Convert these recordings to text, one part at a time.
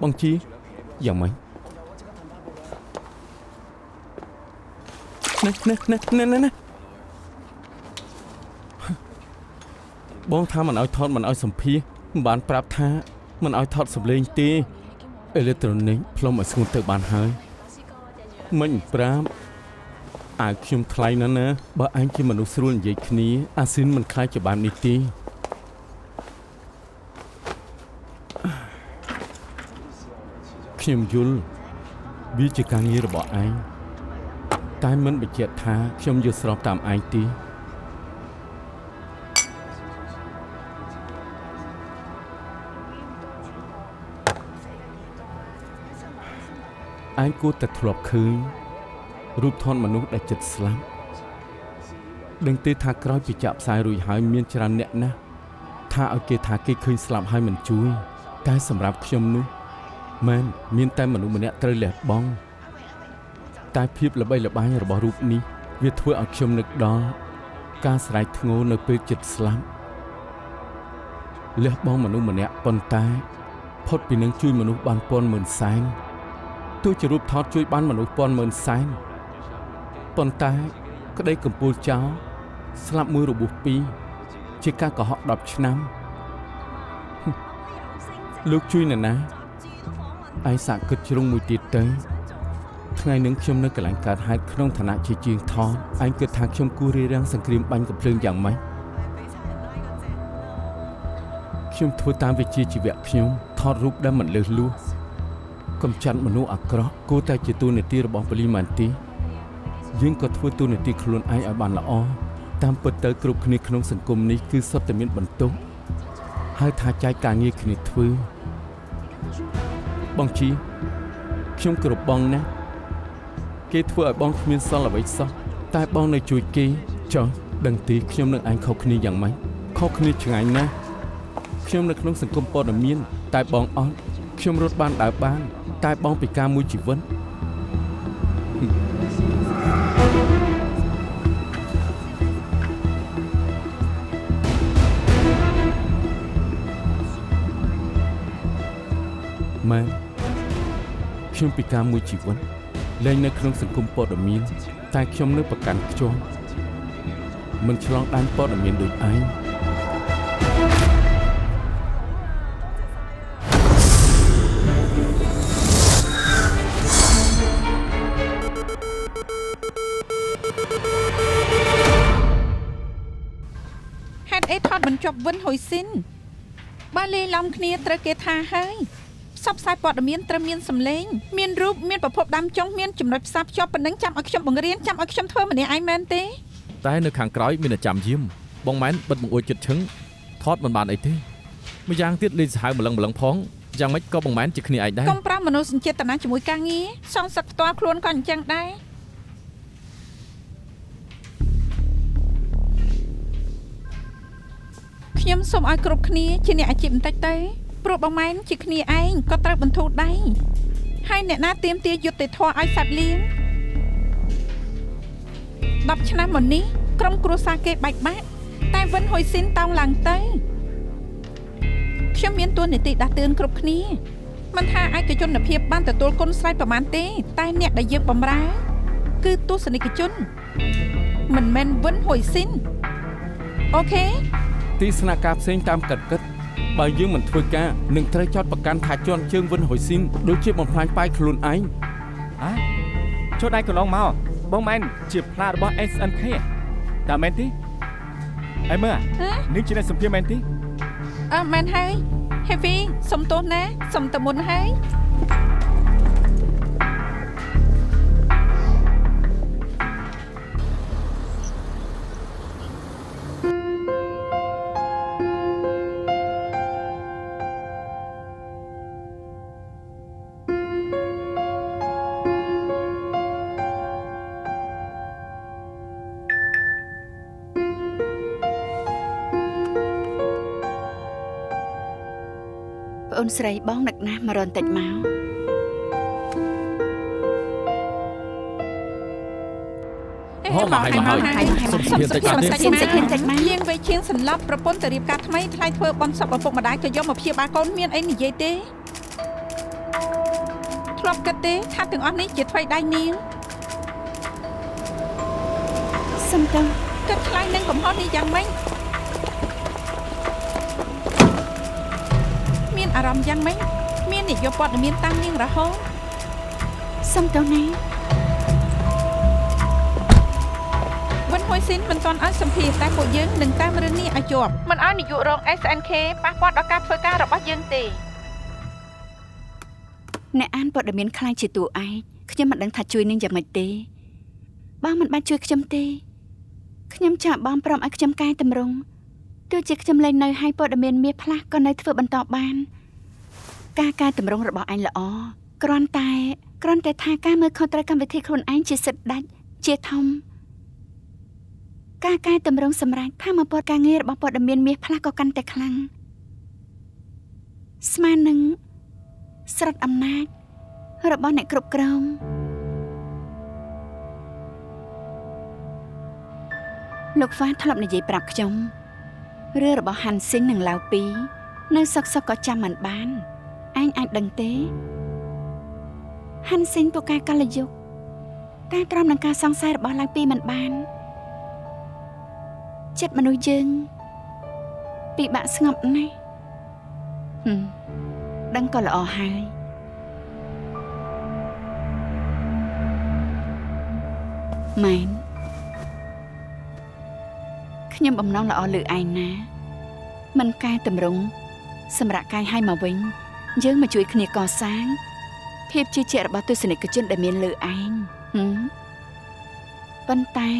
បងជីយ៉ាងម៉េចណាបងថាមិនឲ្យថតមិនឲ្យសម្ភាសមិនបានប្រាប់ថាមិនឲ្យថតសម្លេងទេអេឡិចត្រូនិកផ្លុំឲ្យស្ងួតទៅបានហើយមិញប្រាប់អាខ្ញុំថ្លៃណាស់ណាបើអញជាមនុស្សស្រួលនិយាយគ្នាអាស៊ិនមិនខ្លាចជាបាននេះទេខ្ញុំយល់វាជាការងាររបស់ឯងតែមិនបញ្ជាក់ថាខ្ញុំយល់ស្របតាមឯងទេឯងគួរតែធ្លាប់ឃើញរូបថតមនុស្សដែលចិត្តស្លាប់ដឹងទេថាក្រោយពីចាក់ផ្សាយរួចហើយមានច្រើនអ្នកណាស់ថាឲ្យគេថាគេឃើញស្លាប់ហើយមិនជួយតែសម្រាប់ខ្ញុំនោះមែនមានតែមនុស្សម្នាក់ត្រូវលះបង់តែភាពល្បីល្បាញរបស់រូបនេះវាធ្វើឲ្យខ្ញុំនឹកដល់ការស្រែកធ្ងរនៅពេលចិត្តស្លាប់លះបង់មនុស្សម្នាក់ប៉ុន្តែផុតពីនឹងជួយមនុស្សបានពាន់ម៉ឺនសែនទោះជារូបថតជួយបានមនុស្សពាន់ម៉ឺនសែនប៉ុន្តែក្តីកំពូលចោលស្លាប់មួយរបួសពីរជាការកុហក10ឆ្នាំលោកជួយនរណាឯងសាកគិតជ្រុងមួយទៀតទៅថ្ងៃនឹងខ្ញុំនៅកន្លែងកើតហេតុក្នុងឋានៈជាជាងថតឯងគិតថាខ្ញុំគួររារាំងសង្គ្រាមបាញ់កំភ្លើងយ៉ាងម៉េចខ្ញុំធ្វើតាមវិជ្ជាជីវៈខ្ញុំថតរូបដែលមិនលើសលួសកំចាត់មនុស្សអាក្រក់គួរតែជាទូនាទីរបស់ប៉ូលីសមែនទេយើងក៏ធ្វើទូនាទីខ្លួនឯងឲ្យបានល្អតាមពិតទៅគ្រប់គ្នាក្នុងសង្គមនេះគឺសុទ្ធតែមានបន្ទុកហើយថាចែកការងារគ្នាធ្វើបងជីខ្ញុំគោរពបងណាស់គេធ្វើឲ្យបងគ្មានសល់អ្វីសោះតែបងនៅជួយគេចុះដឹងទេខ្ញុំនឹងឯងខុសគ្នាយ៉ាងម៉េចខុសគ្នាឆ្ងាយណាស់ខ្ញុំនៅក្នុងសង្គមព័ត៌មានតែបងអត់ខ្ញុំរត់បានដើរបានតែបងពិការមួយជីវិតម៉ែខ្ញុំពិការមួយជីវិតលែងនៅក្នុងសង្គមព័ត៌មានតែខ្ញុំនៅប្រកាន់ខ្ជាប់មិនឆ្លងដែនព័ត៌មានដូចឯងហេតុអីថតមិនជាប់វិនហុយស៊ីនបើលេឡំគ្នាត្រូវគេថាហើយផ្សព្វផ្សាយព័ត៌មានត្រូវមានសម្លេងមានរូបមានប្រភពដើមចុងមានចំណុចផ្សារភ្ជាប់ប៉ុណ្ណឹងចាំឲ្យខ្ញុំបង្រៀនចាំឲ្យខ្ញុំធ្វើម្នាក់ឯងមែនទេតែនៅខាងក្រោយមានតែចាំយាមបងម៉ែនបិទបង្អួចចិត្តឈឹងថតមិនបានអីទេម្យ៉ាងទៀតលេងសាហាវម្លឹងផងយ៉ាងម៉េចក៏បងម៉ែនជាគ្នាឯងដែរកុំប្រាំមនុស្សសញ្ចេតនាជាមួយការងារសងសឹកផ្ទាល់ខ្លួនក៏អញ្ចឹងដែរខ្ញុំសូមឲ្យគ្រប់គ្នាជាអ្នកអាជីពបន្តិចទៅព្រោះបងម៉ែនជាគ្នាឯងក៏ត្រូវបន្ធូរដៃហើយអ្នកណាទាមទារយុត្តិធម៌ឲ្យសាច់លៀង10ឆ្នាំមកនេះក្រុមគ្រួសារគេបែកបាក់តែវិនហុយស៊ីនតោងឡើងទៅខ្ញុំមានទួនាទីដាស់តឿនគ្រប់គ្នាមិនថាឯកជនភាពបានទទួលគុណស្រ័យប្រមាណទេតែអ្នកដែលយើងបម្រើគឺទស្សនិកជនមិនមែនវិនហុយស៊ីនអូខេទីស្នាក់ការផ្សេងតាមកិត្តបើយើងមិនធ្វើការនឹងត្រូវចោទប្រកាន់ថាជន់ជើងវិនហុយស៊ីនដូចជាបំផ្លាញប៉ាយខ្លួនឯងចូលដៃកន្លងមកបងម៉ែនជាផ្លារបស់ SNK តើមែនទេអីមើលនេះជាអ្នកសម្ភារមែនទេមែនហើយ Heavy សុំទោសណាសុំតមុនហើយអូនស្រីបងនឹកណាស់មករនតិចមកហ ផងមកហើយសុំស្ពានតិចបានទេ ជាសេចក្ដីតិចមក លៀងវេឈៀងសន្លប់ប្រពន្ធទៅរៀបការថ្មីថ្លៃធ្វើបន់សពឪពុកម្ដាយក៏យកមកព្យាបាលកូនមានអីនិយាយទេធ្លាប់គិតទេថាទាំងអស់នេះជាថ្មីដៃនាង សំទោស គិតថ្លៃនឹងកំហុសនេះយ៉ាងម៉េចមានអារម្មណ៍យ៉ាងម៉េចមាននិយោព័ត៌មានតាំងនាងរហូត សំទោសណា វិនហ៊ុយស៊ីនមិនទាន់ឲ្យសម្ភារតែពួកយើងនឹងតាមរឿងនេះឲ្យជាប់មិនឲ្យនាយករង SNK ប៉ះពាល់ដល់ការធ្វើការរបស់យើងទេ អ្នកអានព័ត៌មានខ្លាចជាតួឯកខ្ញុំមិនដឹងថាជួយនឹងយ៉ាងម៉េចទេបើមិនបានជួយខ្ញុំទេខ្ញុំចាក់បងព្រមឲ្យខ្ញុំកែតម្រង់ទោះជាខ្ញុំលែងនៅឲ្យព័ត៌មានមាសផ្លាស់ក៏នៅធ្វើបន្តបានការកែតម្រង់របស់អញល្អគ្រាន់តែថាការមើលខុសត្រូវកម្មវិធីខ្លួនឯងជាសិទ្ធិដាច់ជាធំការកែតម្រង់សម្រាប់ថាមកព័ត៌ការងាររបស់ព័ត៌មានមាសផ្លាស់ក៏កាន់តែខ្លាំងស្មើនឹងស្រុតអំណាចរបស់អ្នកគ្រប់គ្រងលោកហ្វាធ្លាប់និយាយប្រាប់ខ្ញុំរឿងរបស់ហាន់ស៊ីននិងឡាវពីនៅសុកក៏ចាំមិនបានអញអាចដឹងទេហាន់ស៊ីនពូកែកលយុគតែទ្រាំនឹងការសង្ស័យរបស់ឡាវពីមិនបានចិត្តមនុស្សយើងពិបាកស្ងប់ណាស់ដឹងក៏ល្អហើយម៉ែនខ្ញុំបំណងល្អលើឯងណាមិនកែតម្រង់សម្រាប់កាយឲ្យមកវិញយើងមកជួយគ្នាកសាងភាពជឿជាក់របស់ទស្សនិកជនដែលមានលើឯងប៉ុន្តែ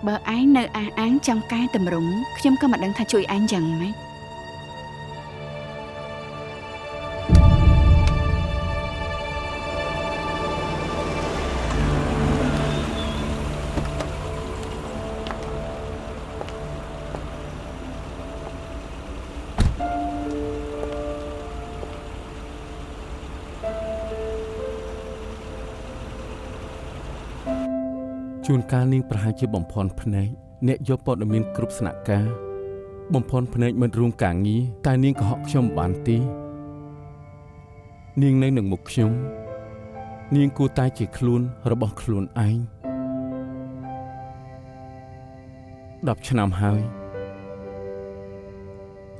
បើឯងនៅអះអាងចង់កែតម្រង់ខ្ញុំក៏មិនដឹងថាជួយឯងយ៉ាងម៉េចជួនកាលនាងប្រហែលជាបំផន់ភ្នែកអ្នកយកព័ត៌មានគ្រប់ស្នាក់ការបំផន់ភ្នែកមិនរួមការងារតែនាងកុហកខ្ញុំបានទេនាងនៅនឹងមុខខ្ញុំនាងគួរតែជាខ្លួនរបស់ខ្លួនឯង10ឆ្នាំហើយ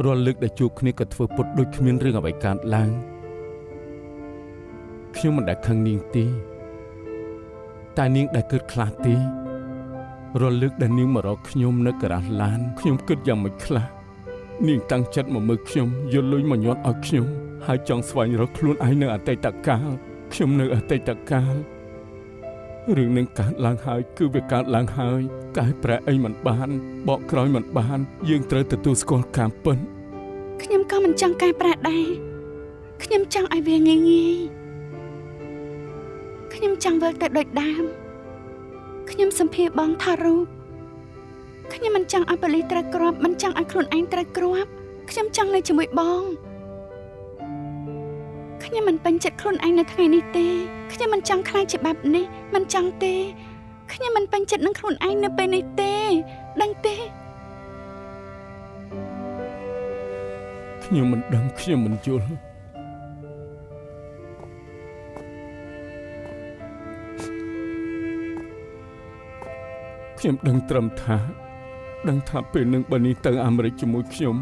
រាល់លើកដែលជួបគ្នាក៏ធ្វើពុតដូចគ្មានរឿងអ្វីកើតឡើងខ្ញុំមិនដែលខឹងនាងទេតែនាងដែលគិតខ្លះទេរាល់លើកដែលនាងមករកខ្ញុំនៅការ៉ាសឡានខ្ញុំគិតយ៉ាងមិនខ្លះនាងតាំងចិត្តមកមើលខ្ញុំយកលុយមកញាត់ឲ្យខ្ញុំហើយចង់ស្វែងរកខ្លួនឯងនៅអតីតកាលខ្ញុំនៅអតីតកាលរឿងនឹងកើតឡើងហើយគឺវាកើតឡើងហើយកែប្រែអីមិនបានបកក្រោយមិនបានយើងត្រូវទទួលស្គាល់ការពិតខ្ញុំក៏មិនចង់កែប្រែដែរខ្ញុំចង់ឲ្យវាងាយខ្ញុំចង់វិលទៅដូចដើមខ្ញុំសម្ភារបងថតរូបខ្ញុំមិនចង់ឲ្យប៉ូលីសត្រូវគ្រាប់មិនចង់ឲ្យខ្លួនឯងត្រូវគ្រាប់ខ្ញុំចង់នៅជាមួយបងខ្ញុំមិនពេញចិត្តខ្លួនឯងនៅថ្ងៃនេះទេខ្ញុំមិនចង់ខ្លាចជាបែបនេះមិនចង់ទេខ្ញុំមិនពេញចិត្តនឹងខ្លួនឯងនៅពេលនេះទេដឹងទេខ្ញុំមិនដឹងខ្ញុំមិនយល់ខ្ញុំដឹងត្រឹមថាពេលនឹងបើនេះទៅអាមេរិកជាមួយខ្ញុំ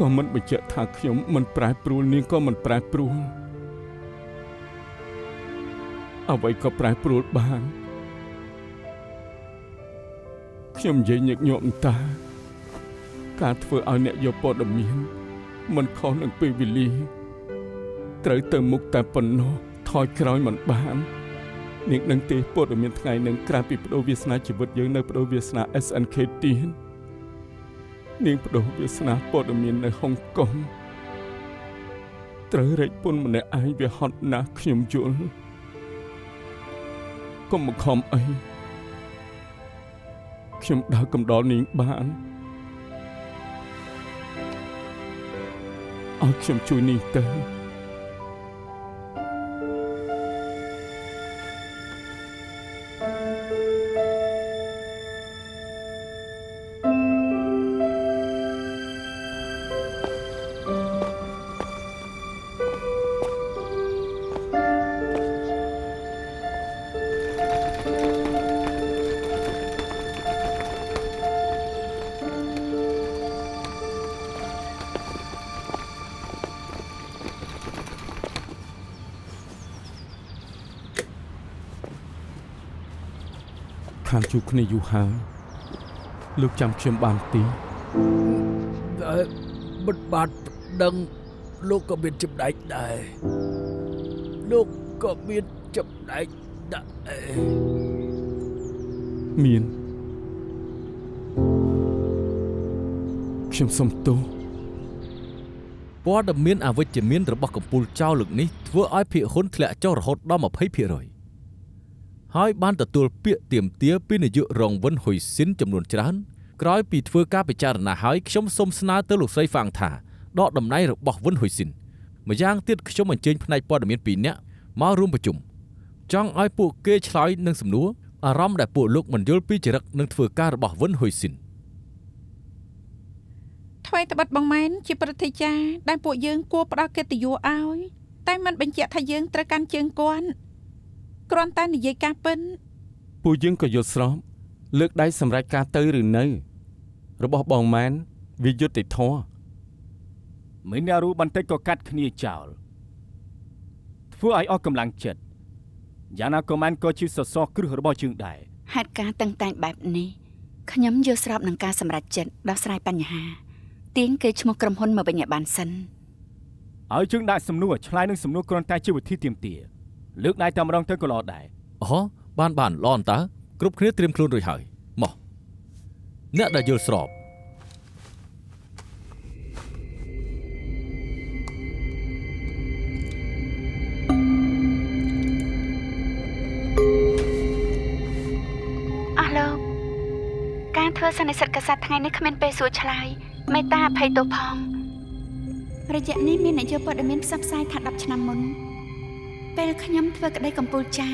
ក៏មិនបញ្ជាក់ថាខ្ញុំមិនប្រែប្រួលនាងក៏មិនប្រែប្រួលអ្វីក៏ប្រែប្រួលបានខ្ញុំនិយាយញឹកញាប់តាការធ្វើឲ្យអ្នកយកព័ត៌មានមិនខុសនឹងពេលវេលាត្រូវទៅមុខតែប៉ុណ្ណោះថយក្រោយមិនបាននាងនឹងទេព័ត៌មានថ្ងៃនឹងក្រៅពីបដូរវាសនាជីវិតយើងនៅបដូរវាសនា SNK ទៀតនាងបដូរវាសនាព័ត៌មាននៅហុងកុងត្រូវរែកពុនម្នាក់ឯងវាហត់ណាស់ខ្ញុំយល់កុំបង្ខំអីខ្ញុំដើរកំដរនាងបានឲ្យខ្ញុំជួយនាងទៅ ខានជួបគ្នាយូរហើយលោកចាំខ្ញុំបានទីតែបិទបាត់ដឹងលោកក៏មានចំណែកដែរលោកក៏មានចំណែកដែរមានខ្ញុំសុំទោសព័ត៌មានអវិជ្ជមានរបស់កំពូលចៅលើកនេះធ្វើឲ្យភាគហ៊ុនធ្លាក់ចុះរហូតដល់ 20% ហើយបានទទួលពាក្យទាមទារពីនាយករងវិនហ៊ុយស៊ីនចំនួនច្រើនក្រោយពីធ្វើការពិចារណាហើយខ្ញុំសូមស្នើទៅលោកស្រីហ្វាងថាដកតំណែងរបស់វិនហ៊ុយស៊ីនម្យ៉ាងទៀតខ្ញុំអញ្ជើញផ្នែកព័ត៌មាន2នាក់មករួមប្រជុំចង់ឲ្យពួកគេឆ្លើយនឹងសំណួរអារម្មណ៍ដែលពួកលោកមិនយល់ពីចរិតនិងធ្វើការរបស់វិនហ៊ុយស៊ីនថ្មីត្បិតបងម៉ែនជាប្រតិចារដែលពួកយើងគួរផ្ដល់កិត្តិយសឲ្យតែមិនបញ្ជាក់ថាយើងត្រូវកាន់ជើងគាត់គ្រាន់តែនិយាយការពិនពួកយើងក៏យល់ស្របលើកដៃសម្រាប់ការទៅឬនៅរបស់បងម៉ែនវាយុត្តិធម៌មិនអ្នករូបន្តិចក៏កាត់គ្នាចោលធ្វើឲ្យអស់កម្លាំងចិត្តយ៉ាងណាក៏មិនក៏ជាសសរគ្រឹះរបស់យើងដែរហេតុការណ៍តឹងតែងបែបនេះខ្ញុំយល់ស្របនឹងការសម្រេចចិត្តដោះស្រាយបញ្ហាទាញគេឈ្មោះក្រុមហ៊ុនមកវិញឲ្យបានសិនឲ្យយើងដាក់សំណួរឆ្លើយនឹងសំណួរគ្រាន់តែជាវិធីទាមទារលើកដៃតែម្ដងទៅក៏ល្អដែរអូបានល្អអន្តើគ្រប់គ្នាត្រៀមខ្លួនរួចហើយមកអ្នកដែលយល់ស្របអស់លោកការធ្វើសន្និសីទកសែតថ្ងៃនេះគ្មានពេលសួរឆ្លើយមេត្តាអភ័យទោសផងរយៈនេះមានអ្នកយកព័ត៌មានផ្សព្វផ្សាយថា10ឆ្នាំមុនពេលខ្ញុំធ្វើក្តីកំពូលចៅ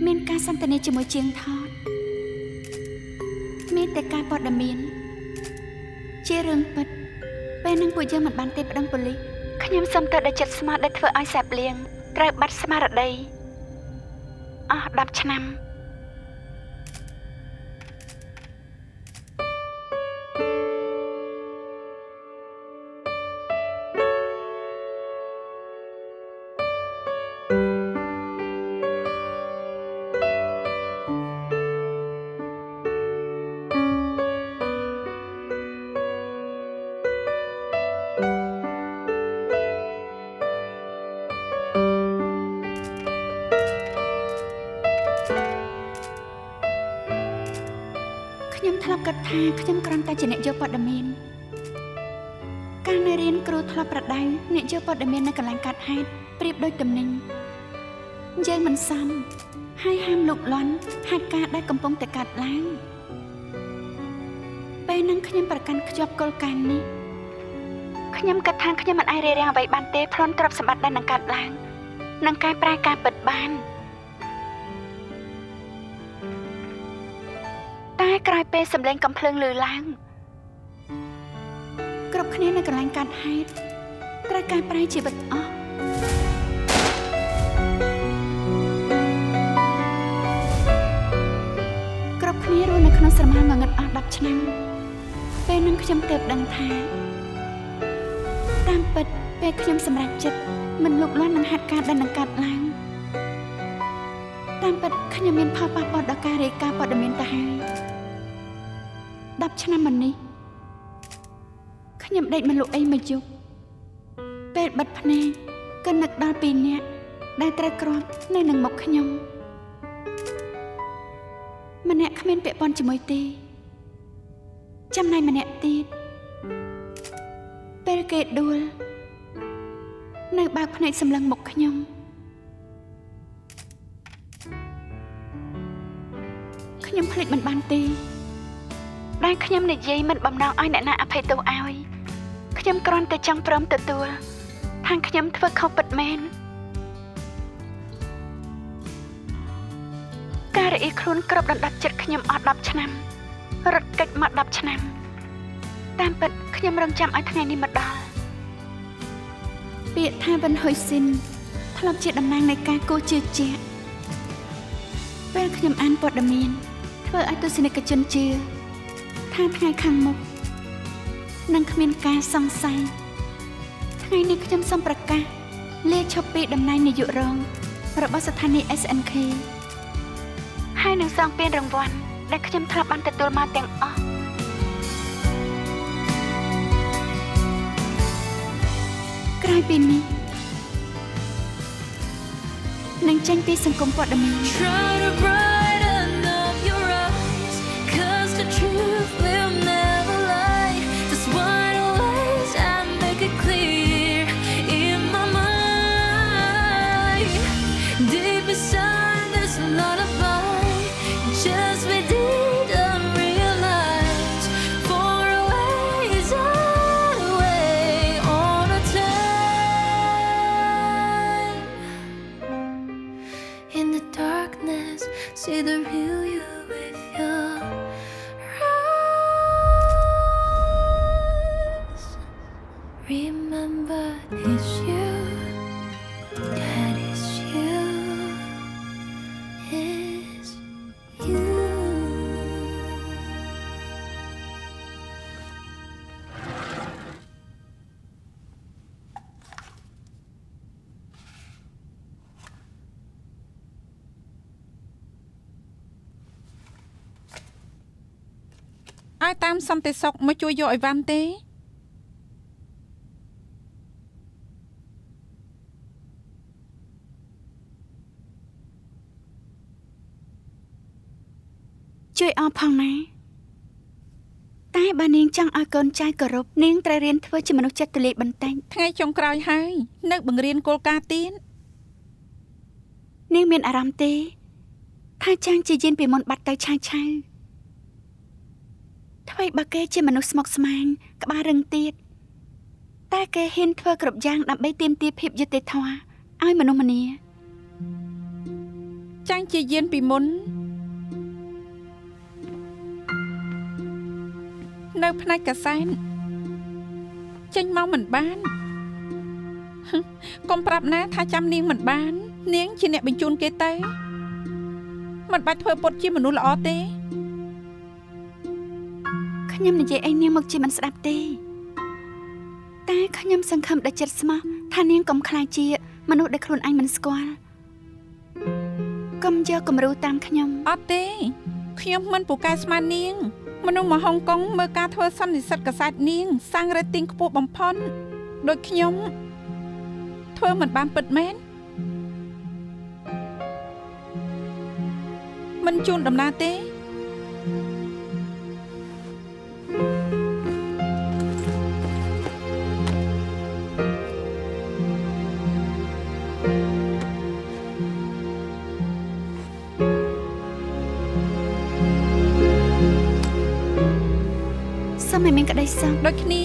មានការសន្ទនាជាមួយជាងថតមានតែការព័ត៌មានជារឿងពិតពេលនឹងពួកយើងមិនបានទេប្តឹងប៉ូលីសខ្ញុំសុំទោសដល់ចិត្តស្មោះដែលធ្វើឲ្យសាប់លៀងត្រូវបាត់ស្មារតីអស់10ឆ្នាំខ្ញុំធ្លាប់គិតថាខ្ញុំគ្រាន់តែជាអ្នកយកព័ត៌មានកាលនៅរៀនគ្រូធ្លាប់ប្រដៅអ្នកយកព័ត៌មាននៅកន្លែងកាត់ហេតុប្រៀបដូចទំនិញយើងមិនសមហើយហាមលុកលាន់ហេតុការណ៍ដែលកំពុងតែកើតឡើងពេលនឹងខ្ញុំប្រកាន់ខ្ជាប់គោលការណ៍នេះខ្ញុំគិតថាខ្ញុំមិនអាចរារាំងអ្វីបានទេព្រោះទ្រព្យសម្បត្តិដែលនឹងកើតឡើងនឹងកែប្រែការពិតបានតែក្រោយពេលសម្លេងកំភ្លើងឮឡើងគ្រប់គ្នានៅកន្លែងកាត់ហេតុត្រូវកែប្រែជីវិតអស់គ្រប់គ្នារស់នៅក្នុងស្រមោលងងឹតអស់10ឆ្នាំពេលនឹងខ្ញុំទើបដឹងថាតាមពិតពេលខ្ញុំសម្រេចចិត្តមិនលុកលាន់នឹងហេតុការណ៍ដែលនឹងកើតឡើងតាមពិតខ្ញុំមានផលប៉ះពាល់ដល់ការរាយការណ៍ព័ត៌មានទៅហើយ10ឆ្នាំមុននេះខ្ញុំដេកមិនលក់អីមួយយប់ពេលបិទភ្នែកក៏នឹកដល់2នាក់ដែលត្រូវគ្រាន់នៅនឹងមុខខ្ញុំម្នាក់គ្មានពាក់ព័ន្ធជាមួយទេចំណែកម្នាក់ទៀតពេលគេដួលនៅបើកភ្នែកសម្លឹងមុខខ្ញុំខ្ញុំភ្លេចមិនបានទេដែលខ្ញុំនិយាយមិនបំណងឲ្យអ្នកណាអភ័យទោសឲ្យខ្ញុំគ្រាន់តែចង់ព្រមទទួលថាខ្ញុំធ្វើខុសពិតមែនការរអ៊ីខ្លួនក្របដណ្ដប់ចិត្តខ្ញុំអស់10ឆ្នាំរត់គេចមក10ឆ្នាំតាមពិតខ្ញុំរងចាំឲ្យថ្ងៃនេះមកដល់ពាក្យថាវិនហ៊ុយស៊ីនធ្លាប់ជាតំណាងនៃការគោជឿជាក់ពេលខ្ញុំអានព័ត៌មានធ្វើឲ្យទស្សនិកជនជឿថាថ្ងៃខាងមុខនឹងគ្មានការសង្ស័យថ្ងៃនេះខ្ញុំសូមប្រកាសលាឈប់ពីតំណែងនាយករងរបស់ស្ថានីយ៍ SNK ហ ហើយនឹងសងពានរង្វាន់ដែលខ្ញុំធ្លាប់បានទទួលមកទាំងអស់ក្រោយពីនេះនឹងចេញពីសង្គមព័ត៌មាន Try to brighten up your eyes, 'cause the truth will never lie. Just wide awake and make it clear in my mind. Deep inside there's a lullaby, just we didn't realize. Far away is all the way all the time. In the darkness, see the real you with your eyes. Remember, it's you, that is you, it's you. ឲ្យតាមសន្តិសុខមកជួយយកអីវ៉ាន់ទេជួយអរផងណាតែបើនាងចង់ឲ្យកូនចៅគោរពនាងត្រូវរៀនធ្វើជាមនុស្សចិត្តទូលាយបន្តិច ថ្ងៃចុងក្រោយហើយនៅបង្រៀនគោលការណ៍ទៀត នាងមានអារម្មណ៍ទេថាចាងជាយានពីមុនបាត់ទៅឆាវឆាវថ្មីបើគេជាមនុស្សស្មុគស្មាញក្បាលរឹងទៀតតែគេហ៊ានធ្វើគ្រប់យ៉ាងដើម្បីទាមទារភាពយុត្តិធម៌ឲ្យមនុស្សម្នា ចាញ់ជាយានពីមុននៅផ្នែកកាសែនចេញមកមិនបានកុំប្រាប់ណាថាចាំនាងមិនបាននាងជាអ្នកបញ្ជូនគេទៅមិនបាច់ធ្វើពុតជាមនុស្សល្អទេ ខ្ញុំនិយាយអីនាងមកជាមិនស្ដាប់ទេតែខ្ញុំសង្ឃឹមដល់ចិត្តស្មោះថានាងកុំខ្លាចជាមនុស្សដែលខ្លួនឯងមិនស្គាល់កុំយកគំរូតាមខ្ញុំ អត់ទេខ្ញុំមិនពូកែស្មាននាងមនុស្សមកហុងកុងមើលការធ្វើសន្និសីទកាសែតនាងសាំងរេតទីងខ្ពស់បំផុតដូចខ្ញុំធ្វើមិនបានពិតមែនមិនជូនដំណើរទេ សូមឲ្យមានក្តីសុខ ដូចគ្នា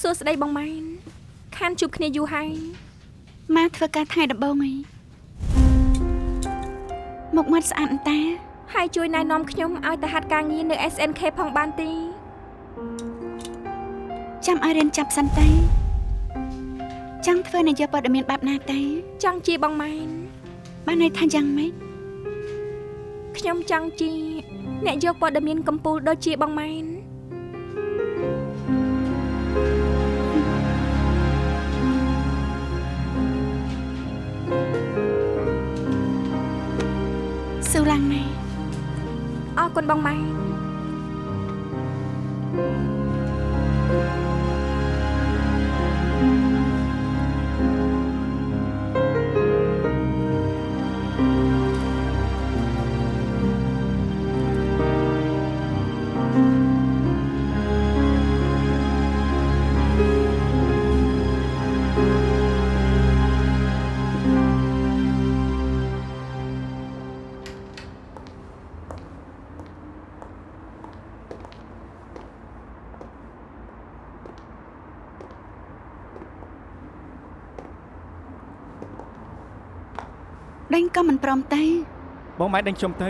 សួស្តីបងម៉ែនខានជួបគ្នាយូរហើយ ម៉ាធ្វើការថ្ងៃដំបូងអីមុខមាត់ស្អាតអន្តា ហើយជួយណែនាំខ្ញុំឲ្យទៅហាត់ការងារនៅ SNK ផងបានទេ ចាំឲ្យរៀនចាប់សិនទៅចង់ធ្វើនាយកព័ត៌មានបែបណាទៅ ចង់ជាបងម៉ែន បានន័យថាយ៉ាងម៉េច ខ្ញុំចង់ជាអ្នកយកព័ត៌មានកម្ពុជាដូចជាបងម៉ែន ស៊ូឡើងណា អរគុណបងម៉ែន អ ដេញក៏មិនព្រមទៅ បងម៉ែដេញខ្ញុំទៅ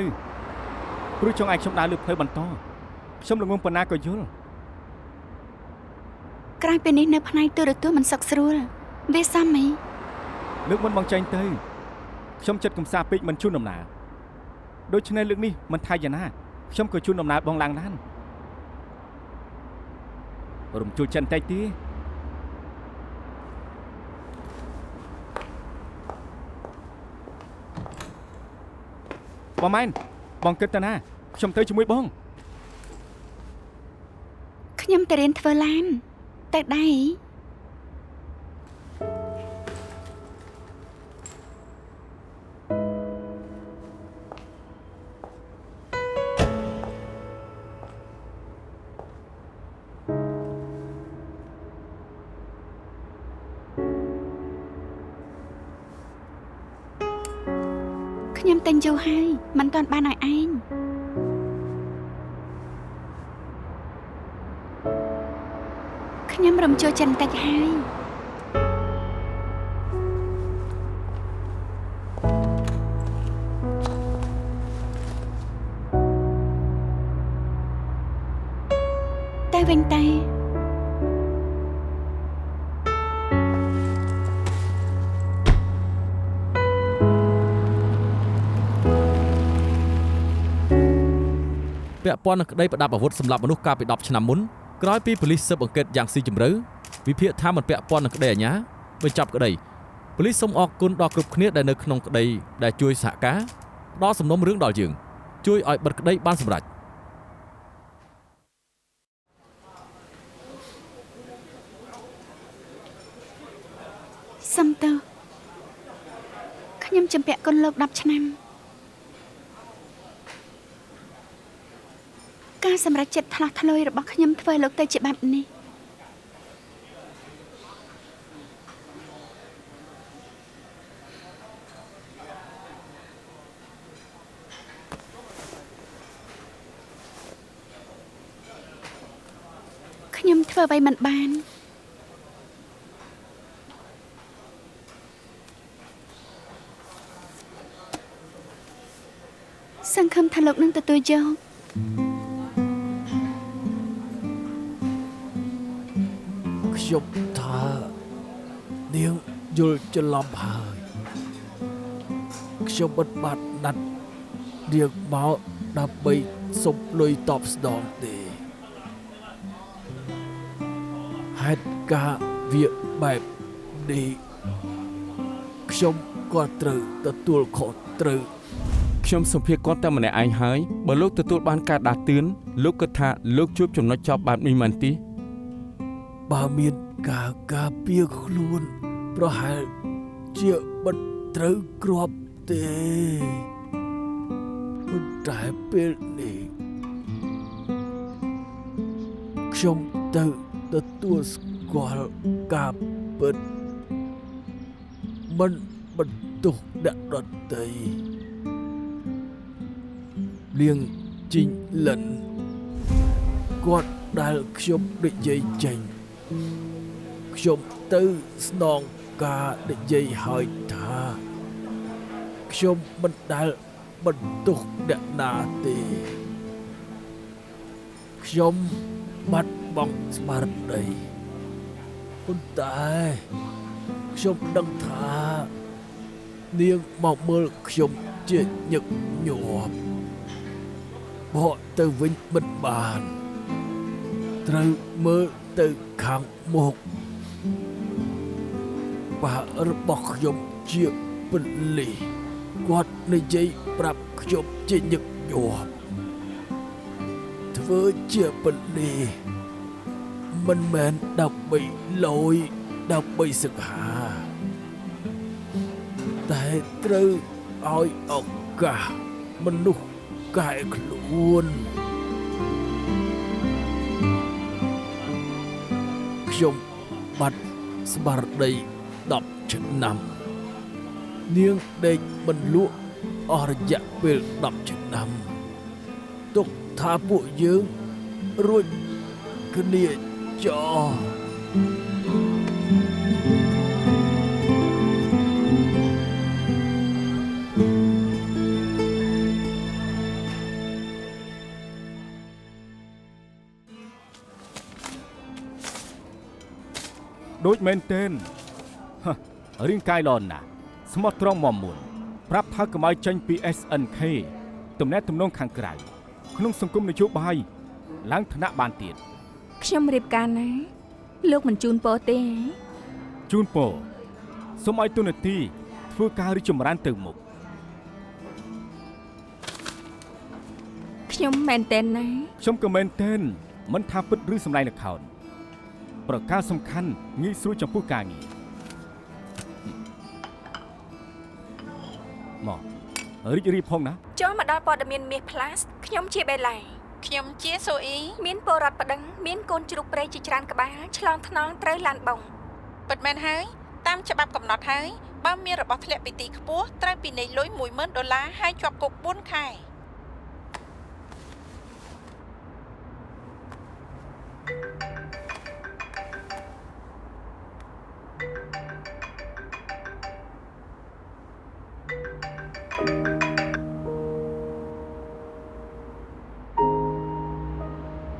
ព្រោះចង់ឲ្យខ្ញុំដើរលើផ្លូវបន្តខ្ញុំល្ងងប៉ុណ្ណាក៏យល់ ក្រោយពេលនេះនៅផ្នែកទូរទស្សន៍មិនសុខស្រួលវាសមហី លើកមុនបងចេញទៅខ្ញុំចិត្តកំសាពេកមិនជូនដំណើរដូច្នេះលើកនេះមិនថាយ៉ាងណាខ្ញុំក៏ជូនដំណើរបងឡើងឡានរំជួយចិនតែទេបងម៉ែនបងគិតទៅណាខ្ញុំទៅជាមួយបង ខ្ញុំទៅរៀនធ្វើឡានទៅដែរ ខ្ញុំតែងយូរហើយមិនទាន់បានឲ្យឯងខ្ញុំរំជួលចិនតិចហើយតែវិញតែ ពាក់ព័ន្ធនឹងក្តីប្រដាប់អាវុធសម្រាប់មនុស្សកាលពី10ឆ្នាំមុនក្រោយពីប៉ូលីសស៊ើបអង្កេតយ៉ាងស៊ីជម្រៅវិភាគថាមិនពាក់ព័ន្ធនឹងក្តីអាជ្ញាបញ្ចប់ក្តីប៉ូលីសសូមអរគុណដល់គ្រប់គ្នាដែលនៅក្នុងក្តីដែលជួយសហការផ្ដល់សំណុំរឿងដល់យើងជួយឲ្យបិទក្តីបានសម្រេច សុំទោសខ្ញុំជំពាក់គុណលោក10ឆ្នាំការសម្រេចចិត្តថ្លាស់ថ្លុយរបស់ខ្ញុំធ្វើលោកទៅជាបែបនេះខ្ញុំធ្វើអ្វីមិនបានសង្ឃឹមថាលោកនឹងទទួលយក ខ្ញុំថានាងយល់ច្រឡំហើយខ្ញុំមិនបានណាត់នាងមកដើម្បីសុំលុយតបស្នងទេហេតុការណ៍វាបែបនេះខ្ញុំក៏ត្រូវទទួលខុសត្រូវ ខ្ញុំសម្ភាសគាត់តែម្នាក់ឯងហើយបើលោកទទួលបានការដាស់តឿនលោកគិតថាលោកជួបចំណុចចប់បែបនេះមែនទេ បើមានការការពារខ្លួនប្រហែលជាមិនត្រូវគ្រាប់ទេប៉ុន្តែពេលនេះខ្ញុំទៅទទួលស្គាល់ការពិតមិនបន្ទោសអ្នកដទៃលៀងជីងលិនគាត់ដែលខ្ញុំនិយាយចេញ ខ្ញុំទៅស្នងការនិយាយឲ្យថាខ្ញុំមិនដែលបន្ទោសអ្នកណាទេខ្ញុំបាត់បង់ស្មារតីប៉ុន្តែខ្ញុំដឹងថានាងមកមើលខ្ញុំជាញឹកញាប់បកទៅវិញមិនបានត្រូវមើលទៅខាងមុខ បារបស់ខ្ញុំជាប៉ូលីសគាត់និយាយប្រាប់ខ្ញុំជាញឹកញាប់ធ្វើជាប៉ូលីសមិនមែនដើម្បីលយដើម្បីសង្ហាតែត្រូវឲ្យឱកាសមនុស្សកែខ្លួន ខ្ញុំបាត់ស្មារតី10ឆ្នាំនាងដេកមិនលក់អស់រយៈពេល10ឆ្នាំទុកថាពួកយើងរួចគ្នាចោល ក ដូចមែនទែនរាងកាយល្អណាស់ស្មោះត្រង់មាំមួនប្រាប់ថាកម្អៅចេញពី SNK ទំនាក់ទំនងខាងក្រៅក្នុងសង្គមនយោបាយឡើងឋានៈបានទៀត ខ្ញុំរៀបការណាលោកមិនជូនពរទេ ជូនពរសូមឲ្យទូនាទីធ្វើការរីកចម្រើនទៅមុខ ខ្ញុំមែនតែនណា ខ្ញុំក៏មែនទែនមិនថាពិតឬសម្ដែងល្ខោនប្រការសំខាន់ងាយស្រួលចំពោះការងារមករីករាយផងណា ចូលមកដល់ព័ត៌មានមាស Plus ខ្ញុំជាបេឡា ខ្ញុំជាសូអ៊ី មានពលរដ្ឋប្តឹងមានកូនជ្រូកព្រៃជាច្រើនក្បាលឆ្លងថ្នល់ត្រូវឡានបង ពិតមែនហើយតាមច្បាប់កំណត់ហើយបើមានរបស់ធ្លាក់ពីទីខ្ពស់ត្រូវពិន័យលុយ$10,000ហើយជាប់គុក4ខែ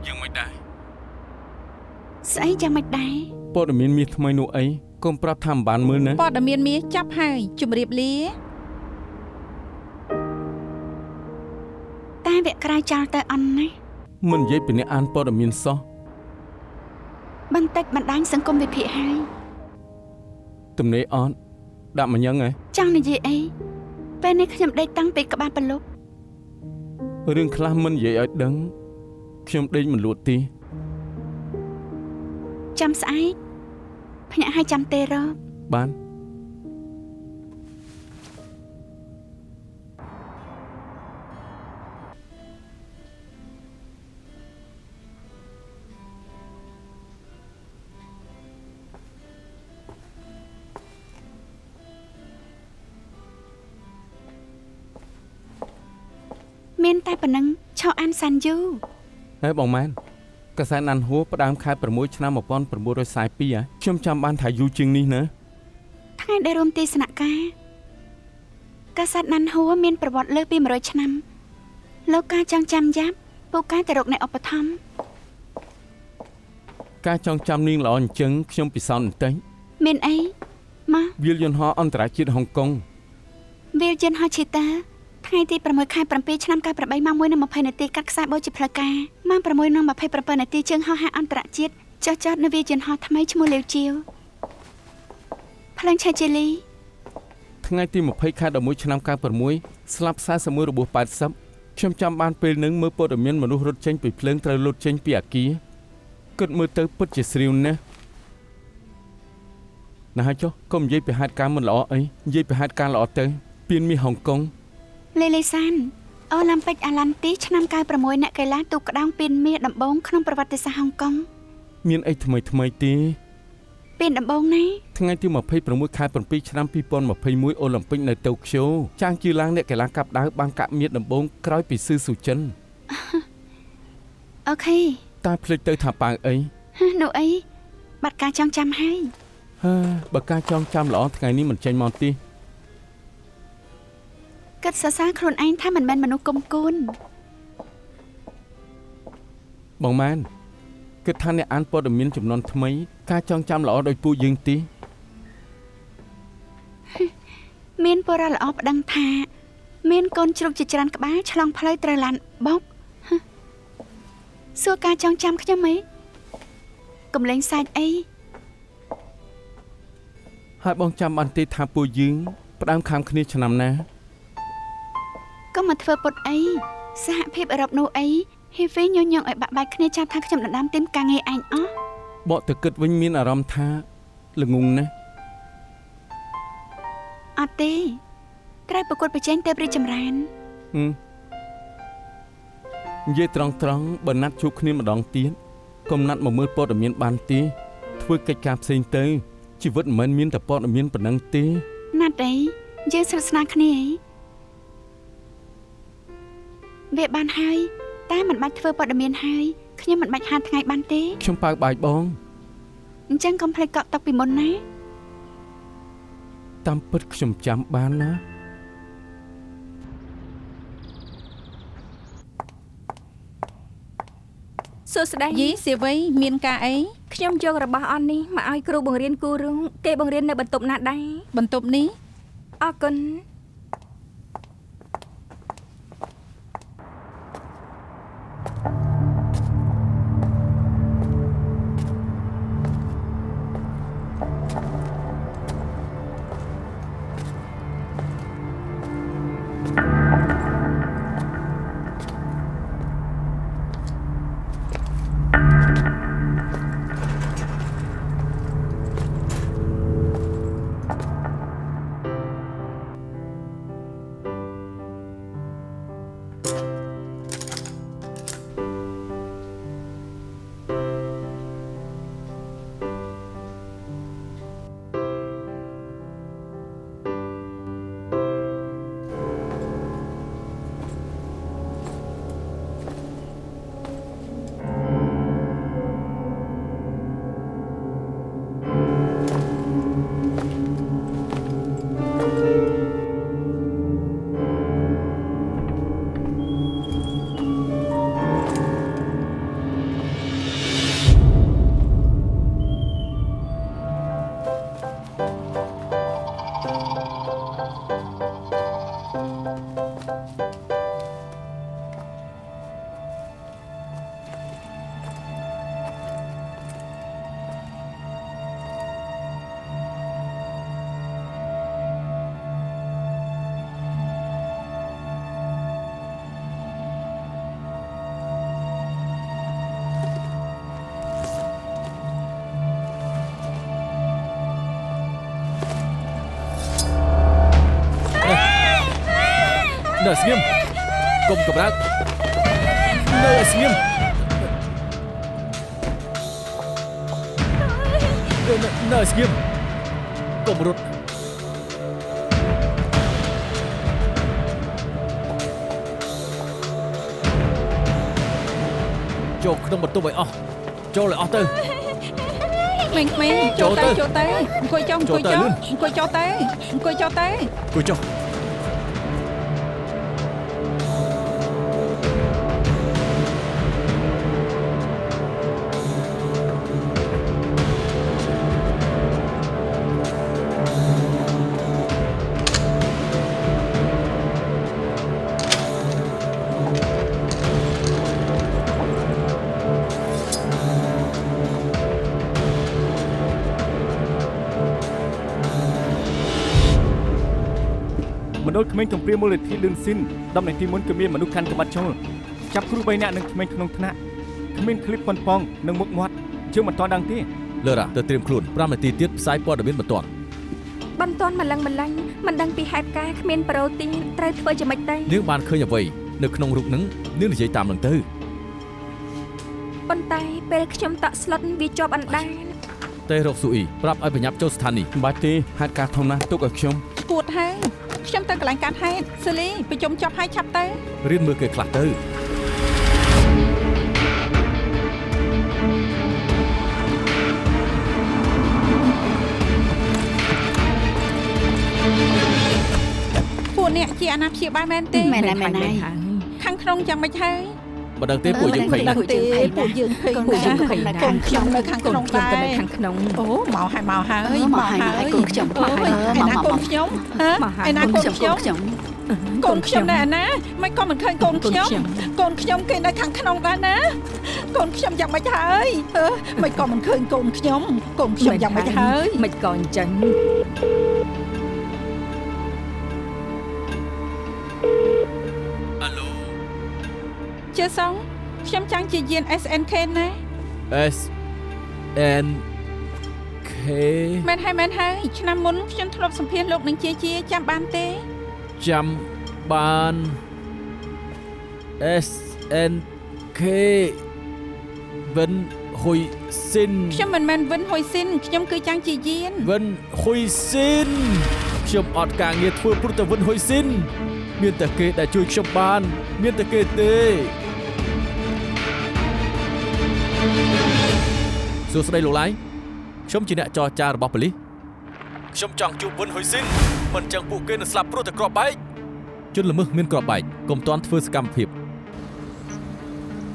យ៉ាងមិនដែរ ស្អីយ៉ាងម៉េចដែរ ព័ត៌មានមាសថ្មីនោះអីកុំប្រាប់ថាមិនបានមើលណា ព័ត៌មានមាសចាប់ហើយជម្រាបលា តែវាក្រៅចោលទៅអន់ណាស់ មិននិយាយពីអ្នកអានព័ត៌មានសោះ បន្តិចបណ្ដាញសង្គមវិភាគហើយ ទំនេរអត់ដាក់មកញឹងហ៎ ចង់និយាយអីពេលនេះខ្ញុំដេកតាំងពីក្បាលប្រលប់ រឿងខ្លះមិននិយាយឲ្យដឹងខ្ញុំដេកមិនលួចទេ ចាំស្អែកភ្ញាក់ឲ្យចាំទេរក បាន មានតែប៉ុណ្ណឹងឆោអានសាន់យូ ហេបងម៉ែនកសែតណាន់ហួរផ្ដើមខែ6ឆ្នាំ1942ខ្ញុំចាំបានថាយូរជាងនេះណា ថ្ងៃដែលរួមទស្សនការកាសែតណាន់ហួរមានប្រវត្តិលើសពី100ឆ្នាំលោកការចង់ចាំយ៉ាប់ពូកែទៅរកអ្នកឧបត្ថម្ភ ការចងចាំនាងល្អអញ្ចឹងខ្ញុំពិសោធន៍បន្តិច មានអីមក វាលយន្តហោះអន្តរជាតិហុងកុង វាលយន្តហោះឈីតាថ្ងៃទី6ខែ7ឆ្នាំ98ម៉ោង1:20នាទីកាត់ខ្សែបូជាផ្លូវការម៉ោង6:27នាទីជើងហោះហើរអន្តរជាតិចុះចតនៅវាលយន្តហោះថ្មីឈ្មោះលាវជាវភ្លើងឆេជេលី ថ្ងៃទី20ខែ11ឆ្នាំ96ស្លាប់41របួស80ខ្ញុំចាំបានពេលនឹងមើលព័ត៌មានមនុស្សរត់ចេញពីភ្លើងត្រូវលុតចេញពីអគារគិតមើលទៅពិតជាស្រាវណាស់ណាស់ចុះកុំនិយាយពីហេតុការណ៍មិនល្អអីនិយាយពីហេតុការណ៍ល្អទៅពៀនមាសហុងកុង លេលេសានអូឡ িম্প ិកអាឡាន់ទីឆ្នាំ96អ្នកកីឡាទូកក្ដោងពីនមាសដំបងក្នុងប្រវត្តិសាស្ត្រហុងកុង មានអីថ្មីទេ ពីនដំបងណា ថ្ងៃទី26ខែ7ឆ្នាំ2021អូឡ িম্প ិកនៅតូក្យូចាងជឿឡើងអ្នកកីឡាកាប់ដាវបានកាប់មាសដំបងក្រោយពីស៊ឺស៊ូចិន អូខេ តែភ្លេចទៅថាប៉ាវអី នោះអីបាត់ការចងចាំហើយ ហើបើការចងចាំល្អថ្ងៃនេះមិនចេញមកទេ គិតសរសើរខ្លួនឯងថាមិនមែនមនុស្សគុំគួន បងម៉ែនគិតថាអ្នកអានព័ត៌មានចំនួនថ្មីការចងចាំល្អដោយពួកយើងទេ មានពលរដ្ឋល្អប្តឹងថាមានកូនជ្រូកជាច្រើនក្បាលឆ្លងផ្លូវត្រូវឡានបុកសួរការចងចាំខ្ញុំអីកំឡេងសាច់អី ហើយបងចាំបានទេថាពួកយើងផ្ដើមខាំគ្នាឆ្នាំណា ក៏មកធ្វើពុតអីសហភាពអឺរ៉ុបនោះអីហ៊ីហ្វីញញងឲ្យបាក់បែកគ្នាចាស់ថាខ្ញុំដណ្ដើមទីមការងារឯងអស់ បកទៅគិតវិញមានអារម្មណ៍ថាល្ងងណាស់ អត់ទេត្រូវប្រកួតប្រជែងទៅរីកចម្រើន និយាយត្រង់បើណាត់ជួបគ្នាម្ដងទៀតកុំណាត់មកមើលព័ត៌មានបានទេធ្វើកិច្ចការផ្សេងទៅជីវិតមិនមែនមានតែព័ត៌មានប៉ុណ្ណឹងទេ ណាត់អីយើងស្និទ្ធស្នាលគ្នាអីវាបានហើយតែមិនបាច់ធ្វើព័ត៌មានហើយខ្ញុំមិនបាច់ហាលថ្ងៃបានទេ ខ្ញុំប៉ាវបាយបង អញ្ចឹងកុំភ្លេចកក់ទុកពីមុនណា តាមពិតខ្ញុំចាំបានណា សុ ួស្ដី យីសេវីមានការអី ខ្ញុំយករបស់អស់នេះមកឲ្យគ្រូបង្រៀនគូរងគេបង្រៀននៅបន្ទប់ណាដែរ បន្ទប់នេះ អរគុណ នៅស្ងៀមកុំកម្រើកនៅស្ងៀមនៅស្ងៀមកុំរត់ចូលក្នុងបន្ទប់ឲ្យអស់ចូលឲ្យអស់ទៅ ក្មេងៗចូលទៅអង្គុយចុះអង្គុយចុះអង្គុយចុះទៅអង្គុយចុះទៅ គួយចុះ មណ្ឌលក្មេងកំព្រាមូលនិធិលឿនស៊ីន10នាទីមុនគឺមានមនុស្សកាន់ក្បាត់ចូលចាប់គ្រូ3នាក់និងក្មេងក្នុងថ្នាក់គ្មានឃ្លីបប៉ុនប៉ងនិងមុខមាត់យើងមិនទាន់ដឹងទេ លើរ៉ាទៅត្រៀមខ្លួន5នាទីទៀតផ្សាយព័ត៌មានបន្ទាន់ បន្ទាន់ម្លឹងមិនដឹងពីហេតុការណ៍គ្មានប្រូទីនត្រូវធ្វើយ៉ាងម៉េចទៅ នាងបានឃើញអ្វីនៅក្នុងរូបហ្នឹងនាងនិយាយតាមនឹងទៅ ប៉ុន្តែពេលខ្ញុំតក់ស្លុតវាជាប់អណ្ដាន ទេរកស៊ូអ៊ីប្រាប់ឲ្យបញ្ញាប់ចូលស្ថានីយ៍ បាច់ទេហេតុការណ៍ធំណាស់ទុកឲ្យខ្ញុំ គួតហើយខ្ញុំទៅកន្លែងកាត់ហេតុសេលីប្រជុំចប់ហើយឆាប់ទៅ រៀនមើលគេខ្លះទៅ ពួកអ្នកជាអាណាព្យាបាលមែនទេ មែនហើយ ខាងក្នុងយ៉ាងម៉េចហើយ បើដឹងទេពួកយើងភ័យណាស់ ទេពួកយើងភ័យកូនខ្ញុំនៅខាងក្នុងដែរ ខាងក្នុង អូមកហើយក ូនខ្ញុំ ឯណាកូនខ្ញុំឯណាកូនខ្ញុំដែរណាមិនក៏មិនឃើញកូនខ្ញុំគេនៅខាងក្នុងដែរណាកូនខ្ញុំយ៉ាងម៉េចហើយមិនក៏មិនឃើញកូនខ្ញុំយ៉ាងម៉េចហើយ មិនក៏អញ្ចឹង អាឡូ ជឿសងខ្ញុំចង់ជាយាន SNK ណា S N K មែនហើយឆ្នាំមុនខ្ញុំធ្លាប់សម្ភាសលោកនឹងជាចាំបានទេ ចាំបាន S N K វិនហ៊ុយស៊ីន ខ្ញុំមិនមែនវិនហ៊ុយស៊ីនខ្ញុំគឺចង់ជាយាន វិនហ៊ុយស៊ីនខ្ញុំអត់ការងារធ្វើព្រោះតែវិនហ៊ុយស៊ីនមានតែគេដែលជួយខ្ញុំបានមានតែគេទេសួស្តីលោកឡាយខ្ញុំជាអ្នកចរចារបស់ប៉ូលីសខ្ញុំចង់ជួបវិនហ៊ុយស៊ីនមិនចឹងពួកគេនឹងស្លាប់ព្រោះតែគ្រាប់បែកជនល្មើសមានគ្រាប់បែកកុំតាន់ធ្វើសកម្មភាព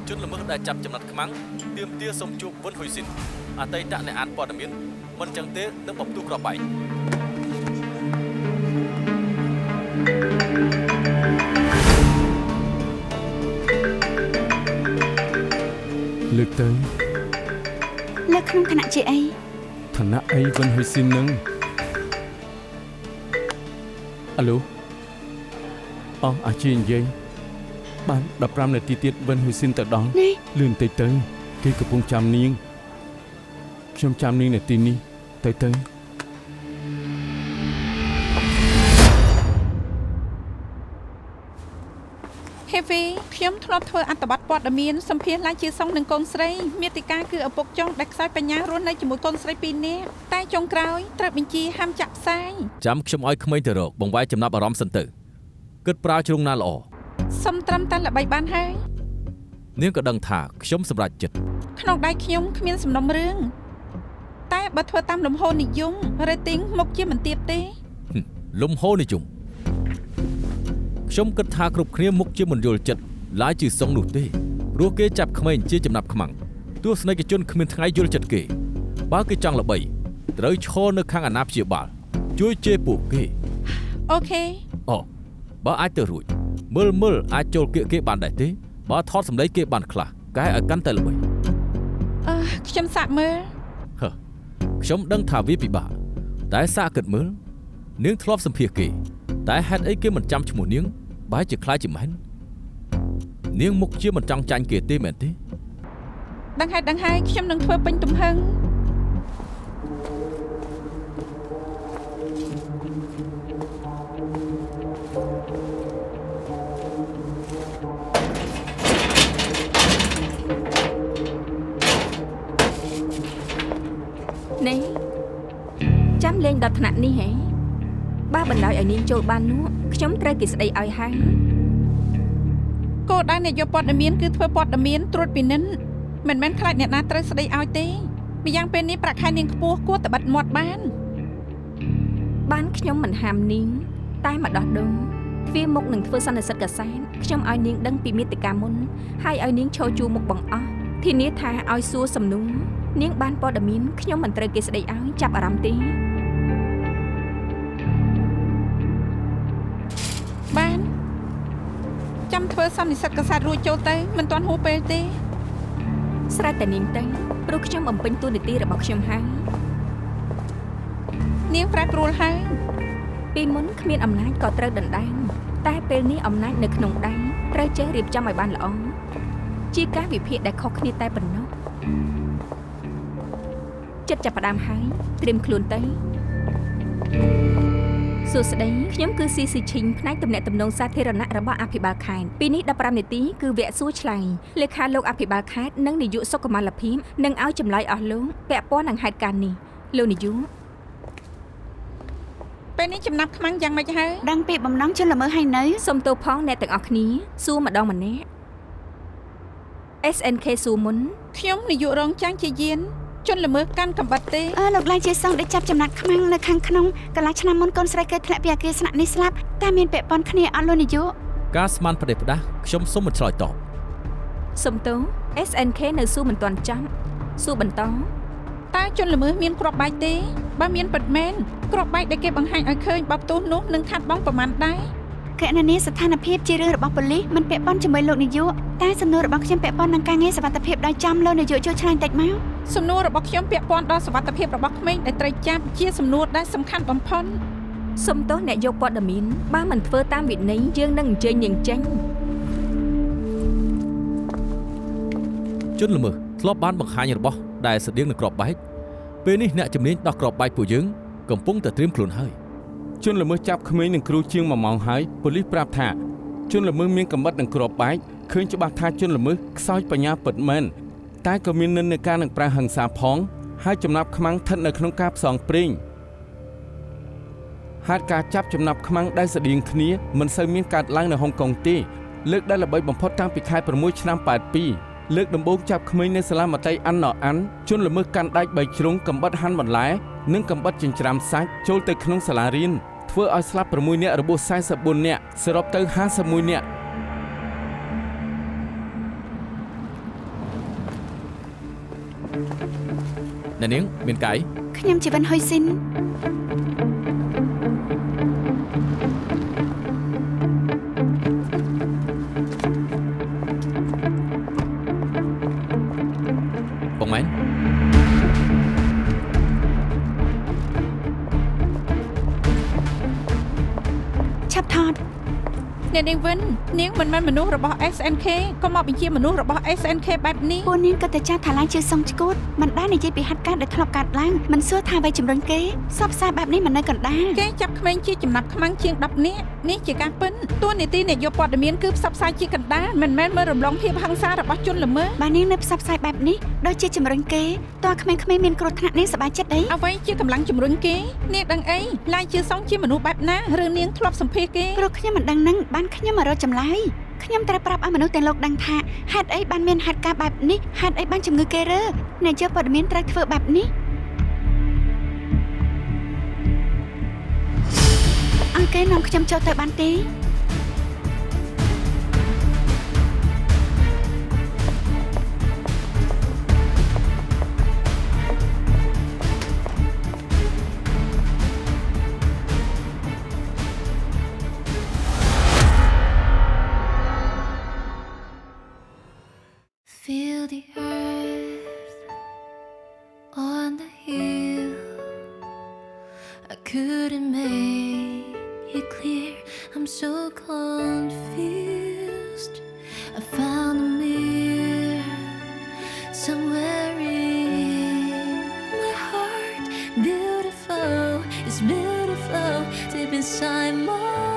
ជនល្មើសដែលចាប់ចំណាត់ខ្មាំងទាមទារសុំជួបវិនហ៊ុយស៊ីនអតីតអ្នកអានព័ត៌មានមិនចឹងទេនឹងបំផ្ទុះក្របបែក លើកទៅ លើក្នុងឋានៈជាអី ឋានៈអីវិនហ៊ុយស៊ីននឹងអាឡូអាជីនិយាយបាន15នាទីទៀតវិនហ៊ុយស៊ីនទៅដល់លឿនទៅគេកំពុងចាំនាងខ្ញុំចាំនាងនាទីនេះទៅ Heavy ខ្ញុំធ្លាប់ធ្វើអត្ថបទព័ត៌មានសម្ភារឡើងជាសងនឹងកូនស្រីមាតិកាគឺឪពុកចុងដែលខ្សោយបញ្ញារស់នៅជាមួយកូនស្រី2នាក់តែចុងក្រោយត្រូវបញ្ជាហាមចាក់ផ្សាយ ចាំខ្ញុំឲ្យក្មេងទៅរកបង្វែរចំណាប់អារម្មណ៍សិនទៅគិតប្រើជ្រុងណាល្អ សុំត្រឹមតែល្បីបានហើយ នាងក៏ដឹងថាខ្ញុំសម្រេចចិត្ត ក្នុងដៃខ្ញុំគ្មានសំណុំរឿងតែបើធ្វើតាមលំហូរនិយម rating មុខជាមិនទៀបទេ លំហូរនិយមខ្ញុំគិតថាគ្រប់គ្នាមុខជាមិនយល់ចិត្តឡាយជាសុងនោះទេព្រោះគេចាប់ក្មេងជាចំណាប់ខ្មាំងទស្សនិកជនគ្មានថ្ងៃយល់ចិត្តគេបើគេចង់ល្បីត្រូវឈរនៅខាងអាណាព្យាបាលជួយជេរពួកគេ អូខេ អូបើអាចទៅរួចមើលអាចចូលគៀកគេបានដែរទេបើថតសម្ដីគេបានខ្លះកែឲ្យកាន់តែល្បី ខ្ញុំសាកមើល ខ្ញុំដឹងថាវាពិបាកតែសាកគិតមើលនាងធ្លាប់សម្ភាសគេតែហេតុអីគេមិនចាំឈ្មោះនាងបែរជាខ្លាចជាមែននាងមុខជាមិនចង់ចាញ់គេទេមែនទេ ដឹងហើយខ្ញុំនឹងធ្វើពេញទំហឹង នេះចាំលេងដល់ថ្នាក់នេះហ៎បើបណ្ដោយឲ្យនាងចូលបាននោះខ្ញុំត្រូវគេស្ដីឲ្យហើយ គោលដៅអ្នកយកព័ត៌មានគឺធ្វើព័ត៌មានត្រួតពិនិត្យមិនមែនខ្លាចអ្នកណាត្រូវស្ដីឲ្យទេម្យ៉ាងពេលនេះប្រាក់ខែនាងខ្ពស់គួរតែបិទមាត់បានខ្ញុំមិនហាមនាងតែមកដោះដូងទ្វារមុខនឹងធ្វើសន្និសីទកាសែតខ្ញុំឲ្យនាងដឹងពីមាតិកាមុនហើយឲ្យនាងឈរជួរមុខបងអស់ធានាថាឲ្យសួរសំណួរនាងបានព័ត៌មានខ្ញុំមិនត្រូវគេស្ដីឲ្យចាប់អារម្មណ៍ទេ បានចាំធ្វើសន្និសីទកាសែតរួចចូលទៅមិនទាន់ហួសពេលទេ ស្រេចតែនាងទៅព្រោះខ្ញុំបំពេញតួនាទីរបស់ខ្ញុំហើយ នាងប្រែប្រួលហើយ ពីមុនគ្មានអំណាចក៏ត្រូវដណ្ដើមតែពេលនេះអំណាចនៅក្នុងដៃត្រូវចេះរៀបចំឲ្យបានល្អជាការវិភាគដែលខុសគ្នាតែប៉ុណ្ណោះចិត្តចាប់ផ្ដើមហើយត្រៀមខ្លួនទៅ សួស្តីខ្ញុំគឺស៊ីស៊ីឈីងផ្នែកទំនាក់ទំនងសាធារណៈរបស់អភិបាលខេត្តពីនេះ15នាទីគឺវគ្គសួរឆ្លើយលេខាលោកអភិបាលខេត្តនិងនាយកសុខុមាលភាពនឹងឲ្យចម្លើយអស់លោកពាក់ព័ន្ធនឹងហេតុការណ៍នេះលោកនាយកពេលនេះចំណាប់ខ្មាំងយ៉ាងម៉េចហើយដឹងពីបំណងជនល្មើសហើយនៅសុំទោសផងអ្នកទាំងអស់គ្នាសួរម្ដងម្នាក់ SNK សួរមុនខ្ញុំនាយករងចាំងជាយានជនល្មើសកាន់កំបិតទេលោកឡើងជាសង្ឃដែលចាប់ចំណាត់ខ្មាំងនៅខាងក្នុងកន្លះឆ្នាំមុនកូនស្រីគេធ្លាក់ពីអគារស្នាក់នេះស្លាប់តែមានពាក់ព័ន្ធគ្នាអត់លោកនាយកការស្មានផ្ដេសផ្ដាស់ខ្ញុំសូមមិនឆ្លើយតប សុំទោស SNK នៅសួរមិនទាន់ចាំសួរបន្តតើជនល្មើសមានគ្រាប់បែកទេបើមានពិតមែនគ្រាប់បែកដែលគេបង្ហាញឲ្យឃើញបបទូសនោះនឹងខាត់បងប្រមាណដែរកណនីស្ថានភាពជារឿងរបស់ប៉ូលីសមិនពាក់ព័ន្ធជាមួយលោកនាយកតែសំណួររបស់ខ្ញុំពាក់ព័ន្ធនឹងការងារសុវត្ថិភាពដោយចាំលោកនាយកជួយឆ្លើយតិចមកសំណួររបស់ខ្ញុំពាក់ព័ន្ធដល់សុវត្ថិភាពរបស់ក្មេងដែលត្រូវចាប់ជាសំណួរដែលសំខាន់បំផុតសុំទោសអ្នកយកព័ត៌មានបើមិនធ្វើតាមវិន័យយើងនឹងអញ្ជើញនាងចេញជនល្មើសធ្លាប់បានបង្ហាញរបស់ដែលស្តៀងនឹងក្របបែកពេលនេះអ្នកជំនាញដោះក្របបែកពួកយើងកំពុងតែត្រៀមខ្លួនហើយជនល្មើសចាប់ក្មេងនឹងគ្រូជាង1ម៉ោងហើយប៉ូលីសប្រាប់ថាជនល្មើសមានកំបិតនឹងគ្រាប់បែកឃើញច្បាស់ថាជនល្មើសខ្សោយបញ្ញាពិតមែនតែក៏មាននិន្នាការនឹងប្រើហិង្សាផងហើយចំណាប់ខ្មាំងស្ថិតនៅក្នុងការផ្សងព្រេងហេតុការចាប់ចំណាប់ខ្មាំងដែលស្តៀងគ្នាមិនសូវមានកើតឡើងនៅហុងកុងទេលើកដែលល្បីបំផុតតាំងពីខែ6ឆ្នាំ82លើកដំបូងចាប់ក្មេងនៅសាលាមត្តេយ្យអាន់ណអានជនល្មើសកាន់ដែក3ជ្រុងកំបិតហាន់បន្លែនិងកំបិតចិញ្ច្រាំសាច់ចូលទៅក្នុងសាលារៀនធ្វើឲ្យស្លាប់6នាក់របួស44នាក់សរុបទៅ51នាក់ អ្នកនាងមានកាយ ខ្ញុំជាវិនហ៊ុយស៊ីន បងមែន ឆាប់ថត អ្នកនាងវិននាងមិនមែនមនុស្សរបស់ SNK ក៏មកបញ្ជាមនុស្សរបស់ SNK បែបនេះ ពួកនាងក៏ទៅចាស់ថាឡើងជាសុងឈួតមិនដែលនិយាយពីហេតុការណ៍ដែលធ្លាប់កើតឡើងមិនសួរថាអ្វីជំរុញគេសពសាយបែបនេះមិននៅកណ្ដាល គេចាប់ក្មេងជាចំណាប់ខ្មាំងជាង10នាក់នេះជាការពិនតួនាទីអ្នកយកព័ត៌មានគឺផ្សព្វផ្សាយជាកណ្ដាលមិនមែនមើលរំលងភាពហិង្សារបស់ជនល្មើស បើនាងនៅផ្សព្វផ្សាយបែបនេះដូចជាជំរុញគេតើក្មេងៗមានគ្រោះថ្នាក់នាងសប្បាយចិត្តអី អ្វីជាកម្លាំងជំរុញគេនាងដឹងអីឡាយជាសុងជាមនុស្សបែបណាឬនាងធ្លាប់សម្ភាសគេ ព្រោះខ្ញុំមិនដឹងនឹងបានខ្ញុំមករកចម្លើយខ្ញុំត្រូវប្រាប់ឲ្យមនុស្សទាំងលោកដឹងថាហេតុអីបានមានហេតុការណ៍បែបនេះហេតុអីបានជំងឺគេរើអ្នកយកព័ត៌មានត្រូវធ្វើបែបនេះអង្គគេនាំខ្ញុំចូលទៅបានទេ Feel the earth on the hill. I couldn't make it clear. I'm so confused. I found a mirror somewhere in my heart. Beautiful, it's beautiful deep inside my